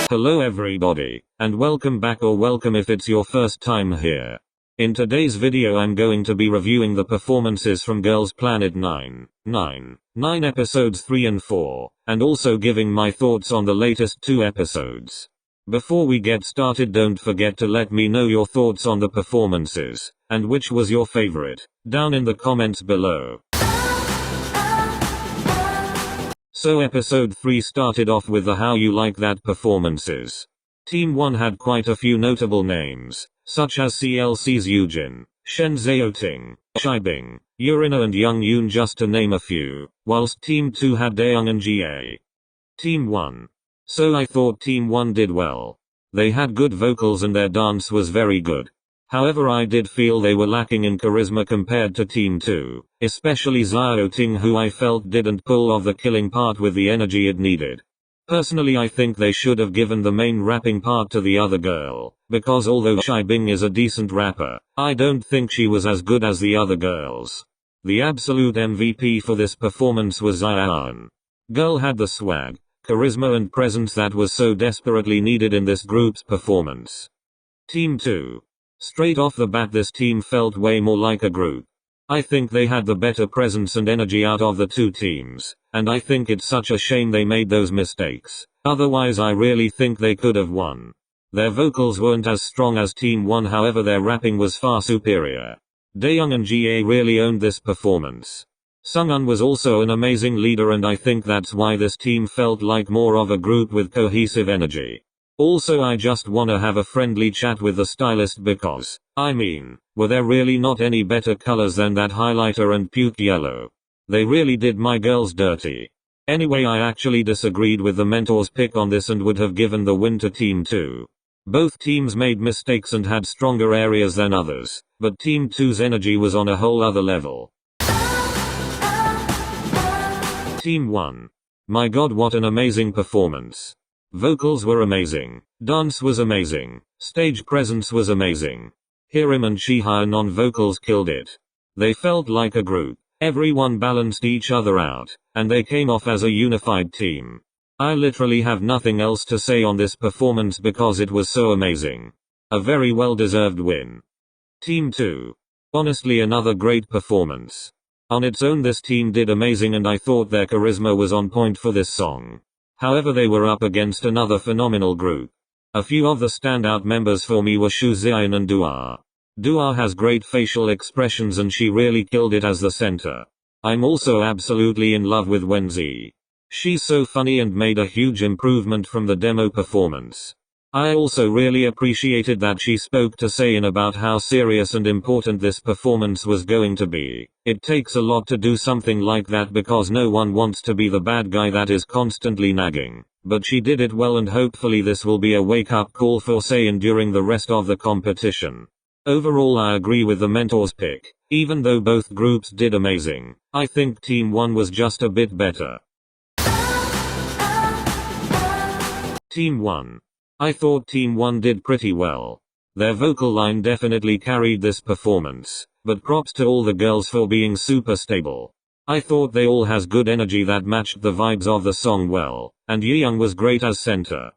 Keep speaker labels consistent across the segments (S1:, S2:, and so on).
S1: Hello everybody, and welcome back, or welcome if it's your first time here. In today's video I'm going to be reviewing the performances from Girls Planet 9 episodes 3 and 4, and also giving my thoughts on the latest 2 episodes. Before we get started, don't forget to let me know your thoughts on the performances, and which was your favorite, down in the comments below. So episode 3 started off with the How You Like That performances. Team 1 had quite a few notable names, such as CLC's Yujin, Shen Zaoting, Shibing, Urina and Young Yoon, just to name a few, whilst Team 2 had Dayeon and GA. Team 1. So I thought Team 1 did well. They had good vocals and their dance was very good. However, I did feel they were lacking in charisma compared to Team 2, especially Zaoting, who I felt didn't pull off the killing part with the energy it needed. Personally, I think they should have given the main rapping part to the other girl, because although Shibing is a decent rapper, I don't think she was as good as the other girls. The absolute MVP for this performance was Dayeon. Girl had the swag, charisma and presence that was so desperately needed in this group's performance. Team 2. Straight off the bat, this team felt way more like a group. I think they had the better presence and energy out of the two teams, and I think it's such a shame they made those mistakes. Otherwise I really think they could have won. Their vocals weren't as strong as Team 1, however their rapping was far superior. Dayeon and GA really owned this performance. Sungwon was also an amazing leader, and I think that's why this team felt like more of a group with cohesive energy. Also, I just wanna have a friendly chat with the stylist because, I mean, were there really not any better colors than that highlighter and puke yellow? They really did my girls dirty. Anyway, I actually disagreed with the mentor's pick on this and would have given the win to Team 2. Both teams made mistakes and had stronger areas than others, but Team 2's energy was on a whole other level. Team 1. My god, what an amazing performance. Vocals were amazing, dance was amazing, stage presence was amazing. Hiram and Shiha on vocals killed it. They felt like a group, everyone balanced each other out, and they came off as a unified team. I literally have nothing else to say on this performance because it was so amazing. A very well deserved win. Team 2. Honestly, another great performance. On its own this team did amazing, and I thought their charisma was on point for this song. However, they were up against another phenomenal group. A few of the standout members for me were Shu Zion and Dua. Dua has great facial expressions and she really killed it as the center. I'm also absolutely in love with Wenzi. She's so funny and made a huge improvement from the demo performance. I also really appreciated that she spoke to Sayin about how serious and important this performance was going to be. It takes a lot to do something like that because no one wants to be the bad guy that is constantly nagging. But she did it well, and hopefully this will be a wake-up call for Sayin during the rest of the competition. Overall, I agree with the mentor's pick. Even though both groups did amazing, I think Team 1 was just a bit better. Team 1. I thought Team 1 did pretty well. Their vocal line definitely carried this performance, but props to all the girls for being super stable. I thought they all has good energy that matched the vibes of the song well, and Yeyoung was great as center.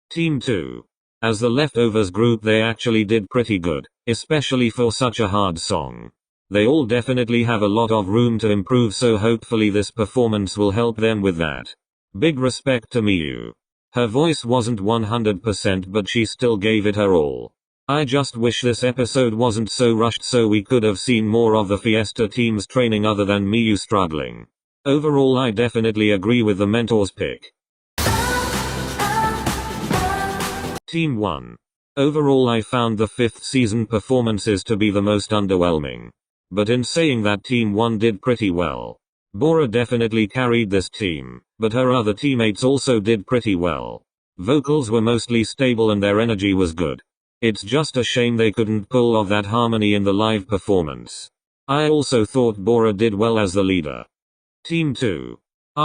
S1: Team 2. As the leftovers group, they actually did pretty good, especially for such a hard song. They all definitely have a lot of room to improve, so hopefully this performance will help them with that. Big respect to Miyu. Her voice wasn't 100%, but she still gave it her all. I just wish this episode wasn't so rushed so we could have seen more of the Fiesta team's training other than Miyu struggling. Overall, I definitely agree with the mentor's pick. Team 1. Overall, I found the 5th season performances to be the most underwhelming. But in saying that, Team 1 did pretty well. Bora definitely carried this team, but her other teammates also did pretty well. Vocals were mostly stable and their energy was good. It's just a shame they couldn't pull off that harmony in the live performance. I also thought Bora did well as the leader. Team 2.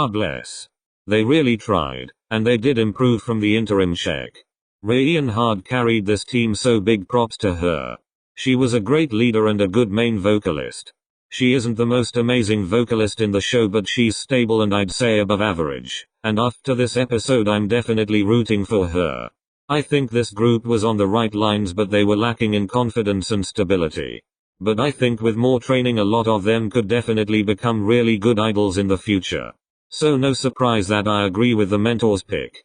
S1: Bless. They really tried, and they did improve from the interim check. Raeyeon hard carried this team, so big props to her. She was a great leader and a good main vocalist. She isn't the most amazing vocalist in the show, but she's stable and I'd say above average, and after this episode I'm definitely rooting for her. I think this group was on the right lines, but they were lacking in confidence and stability. But I think with more training a lot of them could definitely become really good idols in the future. So no surprise that I agree with the mentors pick.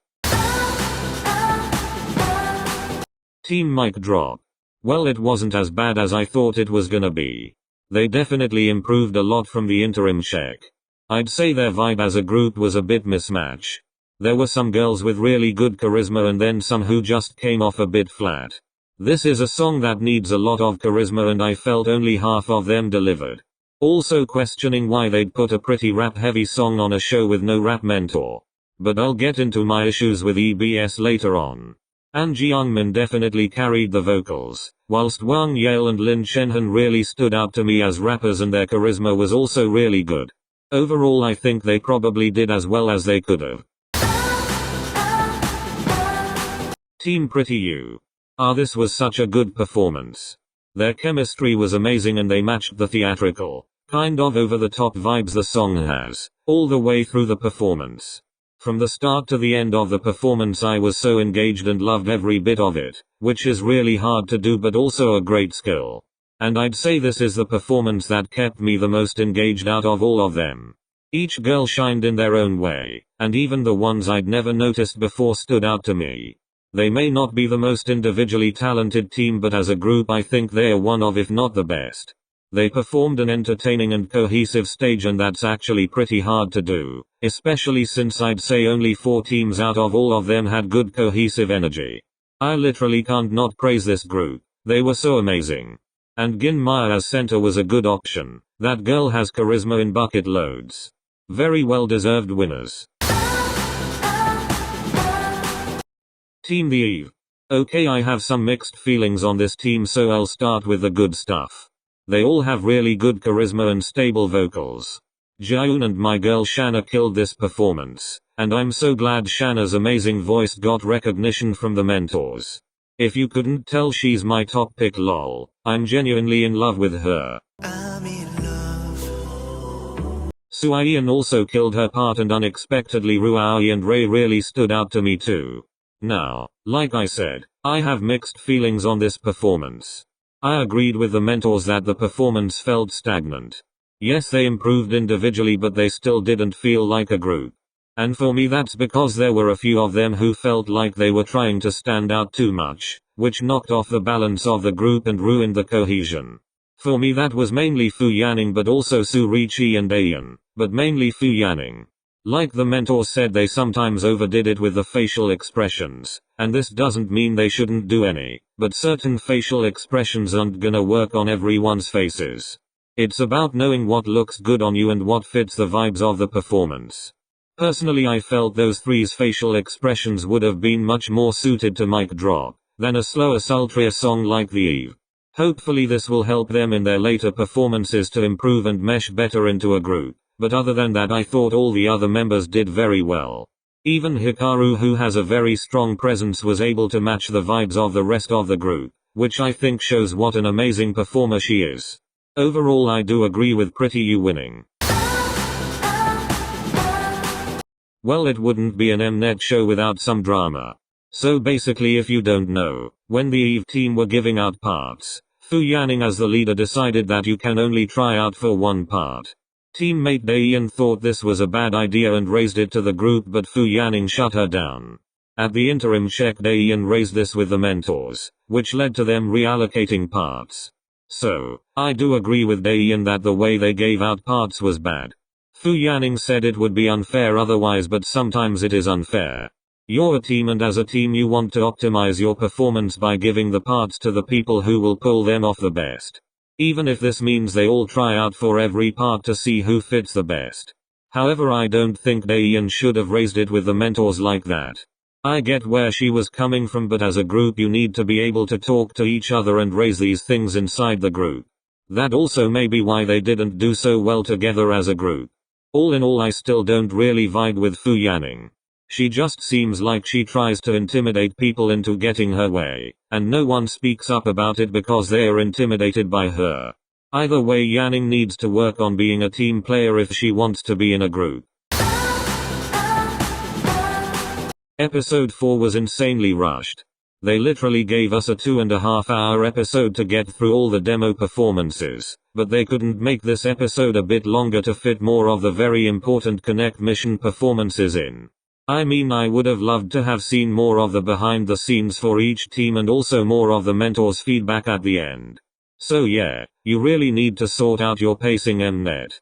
S1: Team mic drop. Well, it wasn't as bad as I thought it was gonna be. They definitely improved a lot from the interim check. I'd say their vibe as a group was a bit mismatch. There were some girls with really good charisma and then some who just came off a bit flat. This is a song that needs a lot of charisma and I felt only half of them delivered. Also questioning why they'd put a pretty rap heavy song on a show with no rap mentor. But I'll get into my issues with EBS later on. An Jeongmin definitely carried the vocals, whilst Wang Yale and Lin Chenhan really stood out to me as rappers and their charisma was also really good. Overall I think they probably did as well as they could have. Team Pretty You. This was such a good performance. Their chemistry was amazing and they matched the theatrical, kind of over-the-top vibes the song has, all the way through the performance. From the start to the end of the performance I was so engaged and loved every bit of it, which is really hard to do but also a great skill. And I'd say this is the performance that kept me the most engaged out of all of them. Each girl shined in their own way, and even the ones I'd never noticed before stood out to me. They may not be the most individually talented team, but as a group I think they are one of, if not the best. They performed an entertaining and cohesive stage, and that's actually pretty hard to do, especially since I'd say only 4 teams out of all of them had good cohesive energy. I literally can't not praise this group. They were so amazing. And Gin Maya as center was a good option. That girl has charisma in bucket loads. Very well deserved winners. Team The Eve. Okay, I have some mixed feelings on this team, so I'll start with the good stuff. They all have really good charisma and stable vocals. Dayeon and my girl Shana killed this performance, and I'm so glad Shana's amazing voice got recognition from the mentors. If you couldn't tell, she's my top pick, lol. I'm genuinely in love with her. I'm in love. Suayeon also killed her part, and unexpectedly Ruaoi and Ray really stood out to me too. Now, like I said, I have mixed feelings on this performance. I agreed with the mentors that the performance felt stagnant. Yes, they improved individually, but they still didn't feel like a group. And for me that's because there were a few of them who felt like they were trying to stand out too much, which knocked off the balance of the group and ruined the cohesion. For me that was mainly Fu Yanning, but also Su Richi and Dayeon, but mainly Fu Yanning. Like the mentor said, they sometimes overdid it with the facial expressions, and this doesn't mean they shouldn't do any, but certain facial expressions aren't gonna work on everyone's faces. It's about knowing what looks good on you and what fits the vibes of the performance. Personally I felt those three's facial expressions would have been much more suited to mic drop, than a slower sultrier song like The Eve. Hopefully this will help them in their later performances to improve and mesh better into a group. But other than that I thought all the other members did very well. Even Hikaru, who has a very strong presence, was able to match the vibes of the rest of the group, which I think shows what an amazing performer she is. Overall I do agree with Pretty You winning. Well, it wouldn't be an mnet show without some drama. So basically, if you don't know, when the Eve team were giving out parts, Fu Yanning as the leader decided that you can only try out for one part. Teammate Dayeon thought this was a bad idea and raised it to the group, but Fu Yanning shut her down. At the interim check, Dayeon raised this with the mentors, which led to them reallocating parts. So, I do agree with Dayeon that the way they gave out parts was bad. Fu Yanning said it would be unfair otherwise, but sometimes it is unfair. You're a team, and as a team you want to optimize your performance by giving the parts to the people who will pull them off the best. Even if this means they all try out for every part to see who fits the best. However, I don't think Dayeon should have raised it with the mentors like that. I get where she was coming from, but as a group you need to be able to talk to each other and raise these things inside the group. That also may be why they didn't do so well together as a group. All in all, I still don't really vibe with Fu Yanning. She just seems like she tries to intimidate people into getting her way, and no one speaks up about it because they are intimidated by her. Either way, Yanning needs to work on being a team player if she wants to be in a group. Episode 4 was insanely rushed. They literally gave us a 2.5-hour episode to get through all the demo performances, but they couldn't make this episode a bit longer to fit more of the very important Connect mission performances in. I mean, I would have loved to have seen more of the behind the scenes for each team and also more of the mentors' feedback at the end. So yeah, you really need to sort out your pacing, mnet.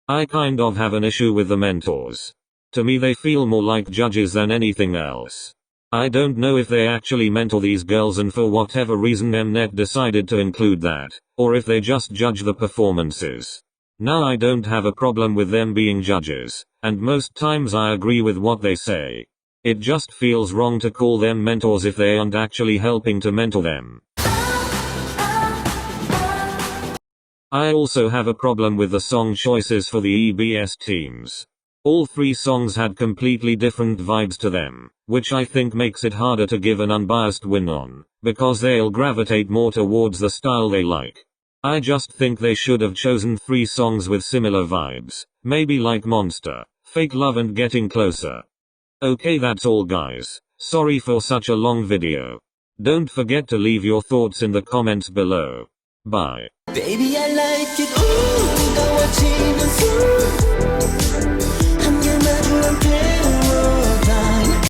S1: I kind of have an issue with the mentors. To me they feel more like judges than anything else. I don't know if they actually mentor these girls and for whatever reason mnet decided to include that, or if they just judge the performances. Now I don't have a problem with them being judges, and most times I agree with what they say. It just feels wrong to call them mentors if they aren't actually helping to mentor them. I also have a problem with the song choices for the EBS teams. All 3 songs had completely different vibes to them, which I think makes it harder to give an unbiased win on, because they'll gravitate more towards the style they like. I just think they should have chosen 3 songs with similar vibes, maybe like Monster, Fake Love and Getting Closer. Okay, that's all guys. Sorry for such a long video. Don't forget to leave your thoughts in the comments below. Bye.
S2: Baby, I like it. Ooh,